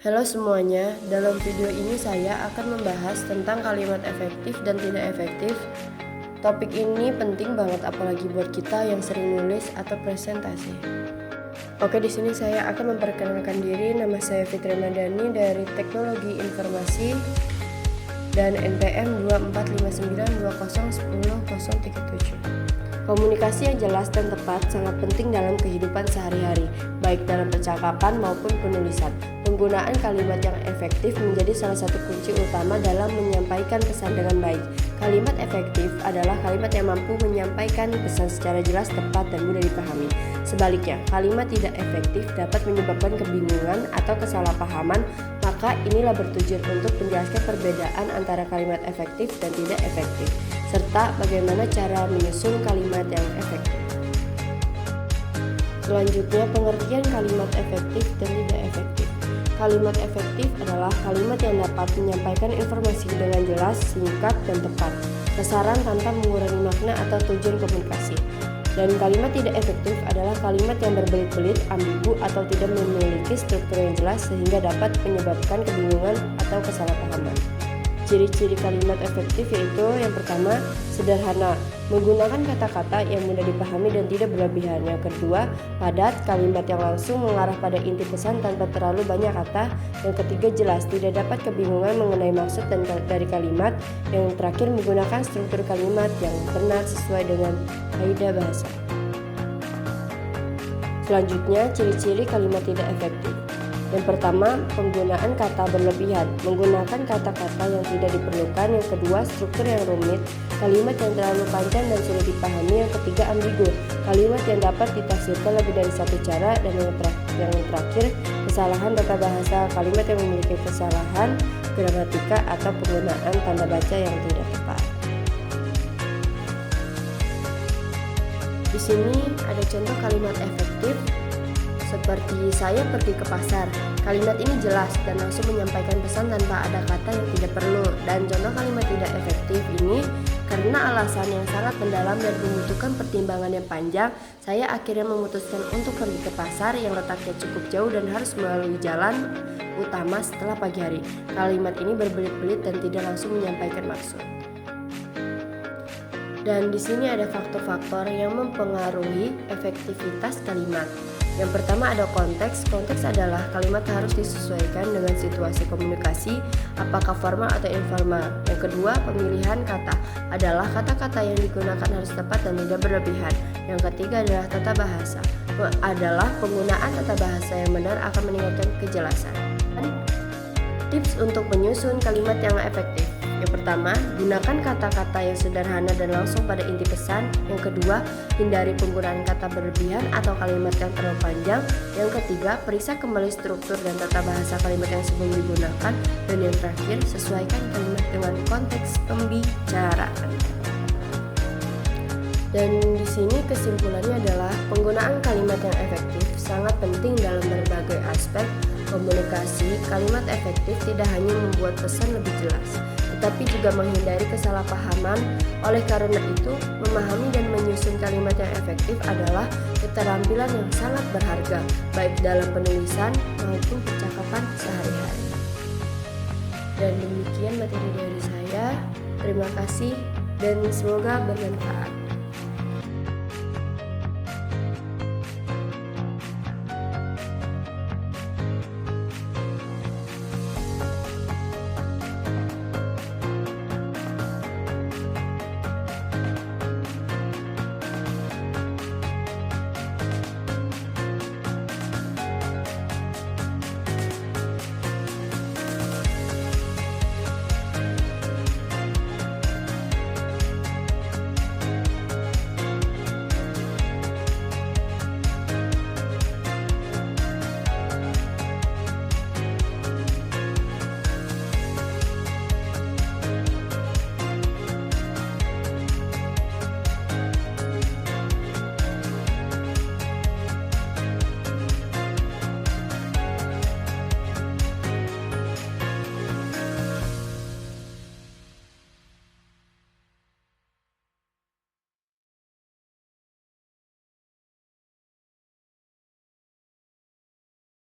Halo semuanya, dalam video ini saya akan membahas tentang kalimat efektif dan tidak efektif. Topik ini penting banget apalagi buat kita yang sering nulis atau presentasi. Oke, di sini saya akan memperkenalkan diri. Nama saya Fitri Madani dari Teknologi Informasi dan NPM 2459201037. Komunikasi yang jelas dan tepat sangat penting dalam kehidupan sehari-hari, baik dalam percakapan maupun penulisan. Penggunaan kalimat yang efektif menjadi salah satu kunci utama dalam menyampaikan pesan dengan baik. Kalimat efektif adalah kalimat yang mampu menyampaikan pesan secara jelas, tepat, dan mudah dipahami. Sebaliknya, kalimat tidak efektif dapat menyebabkan kebingungan atau kesalahpahaman, maka inilah bertujuan untuk menjelaskan perbedaan antara kalimat efektif dan tidak efektif, serta bagaimana cara menyusun kalimat yang efektif. Selanjutnya, pengertian kalimat efektif dan tidak efektif. Kalimat efektif adalah kalimat yang dapat menyampaikan informasi dengan jelas, singkat, dan tepat, kesaran tanpa mengurangi makna atau tujuan komunikasi. Dan kalimat tidak efektif adalah kalimat yang berbelit-belit, ambigu, atau tidak memiliki struktur yang jelas sehingga dapat menyebabkan kebingungan atau kesalahpahaman. Ciri-ciri kalimat efektif yaitu yang pertama, sederhana, menggunakan kata-kata yang mudah dipahami dan tidak berlebihan. Yang kedua, padat, kalimat yang langsung mengarah pada inti pesan tanpa terlalu banyak kata. Yang ketiga, jelas, tidak dapat kebingungan mengenai maksud dari kalimat. Yang terakhir, menggunakan struktur kalimat yang benar sesuai dengan kaidah bahasa. Selanjutnya, ciri-ciri kalimat tidak efektif. Yang pertama, penggunaan kata berlebihan, menggunakan kata-kata yang tidak diperlukan. Yang kedua, struktur yang rumit, kalimat yang terlalu panjang dan sulit dipahami. Yang ketiga, ambigu, kalimat yang dapat ditafsirkan lebih dari satu cara. Dan yang terakhir, kesalahan tata bahasa, kalimat yang memiliki kesalahan gramatika atau penggunaan tanda baca yang tidak tepat. Di sini ada contoh kalimat efektif. Seperti saya pergi ke pasar. Kalimat ini jelas dan langsung menyampaikan pesan tanpa ada kata yang tidak perlu. Dan contoh kalimat tidak efektif ini karena alasan yang sangat mendalam dan membutuhkan pertimbangan yang panjang, saya akhirnya memutuskan untuk pergi ke pasar yang letaknya cukup jauh dan harus melalui jalan utama setelah pagi hari. Kalimat ini berbelit-belit dan tidak langsung menyampaikan maksud. Dan di sini ada faktor-faktor yang mempengaruhi efektivitas kalimat. Yang pertama ada konteks. Konteks adalah kalimat harus disesuaikan dengan situasi komunikasi, apakah formal atau informal. Yang kedua, pemilihan kata adalah kata-kata yang digunakan harus tepat dan tidak berlebihan. Yang ketiga adalah tata bahasa. Adalah penggunaan tata bahasa yang benar akan meningkatkan kejelasan. Tips untuk menyusun kalimat yang efektif. Yang pertama, gunakan kata-kata yang sederhana dan langsung pada inti pesan. Yang kedua, hindari penggunaan kata berlebihan atau kalimat yang terlalu panjang. Yang ketiga, periksa kembali struktur dan tata bahasa kalimat yang sebelum digunakan. Dan yang terakhir, sesuaikan kalimat dengan konteks pembicaraan. Dan di sini kesimpulannya adalah penggunaan kalimat yang efektif sangat penting dalam berbagai aspek komunikasi. Kalimat efektif tidak hanya membuat pesan lebih jelas, tetapi juga menghindari kesalahpahaman. Oleh karena itu, memahami dan menyusun kalimat yang efektif adalah keterampilan yang sangat berharga, baik dalam penulisan maupun percakapan sehari-hari. Dan demikian materi dari saya. Terima kasih dan semoga bermanfaat.